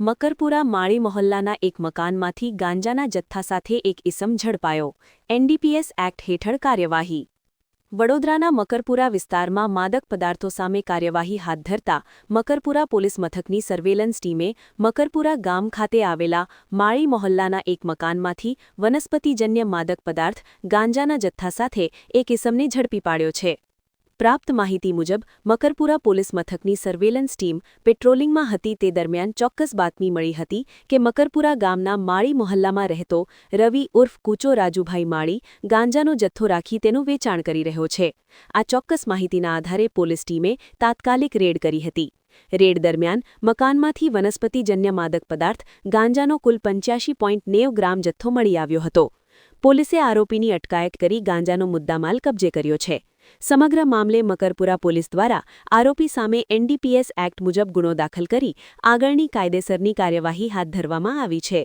મકરપુરા માળી મહોલ્લાના એક મકાનમાંથી ગાંજાના જથ્થા સાથે એક ઇસમ ઝડપાયો. એનડીપીએસ એક્ટ હેઠળ કાર્યવાહી. વડોદરાના મકરપુરા વિસ્તારમાં માદક પદાર્થો સામે કાર્યવાહી હાથ ધરતા મકરપુરા પોલીસ મથકની સર્વેલન્સ ટીમે મકરપુરા ગામ ખાતે આવેલા માળી મહોલ્લાના એક મકાનમાંથી વનસ્પતિજન્ય માદક પદાર્થ ગાંજાના જથ્થા સાથે એક ઇસમને ઝડપી પાડ્યો છે. પ્રાપ્ત માહિતી મુજબ મકરપુરા પોલીસ મથકની સર્વેલન્સ ટીમ પેટ્રોલિંગમાં હતી તે દરમિયાન ચોક્કસ બાતમી મળી હતી કે મકરપુરા ગામના માળી મહોલ્લામાં રહેતો રવિ ઉર્ફ કૂચો રાજુભાઈ માળી ગાંજાનો જથ્થો રાખી તેનું વેચાણ કરી રહ્યો છે. આ ચોક્કસ માહિતીના આધારે પોલીસ ટીમે તાત્કાલિક રેડ કરી હતી. રેડ દરમિયાન મકાનમાંથી વનસ્પતિજન્ય માદક પદાર્થ ગાંજાનો કુલ 85.90 ગ્રામ જથ્થો મળી આવ્યો હતો. પોલીસે આરોપીની અટકાયત કરી ગાંજાનો મુદ્દામાલ કબજે કર્યો છે. સમગ્ર મામલે મકરપુરા પોલીસ દ્વારા આરોપી સામે એનડીપીએસ એક્ટ મુજબ ગુનો દાખલ કરી આગળની કાયદેસરની કાર્યવાહી હાથ ધરવામાં આવી છે.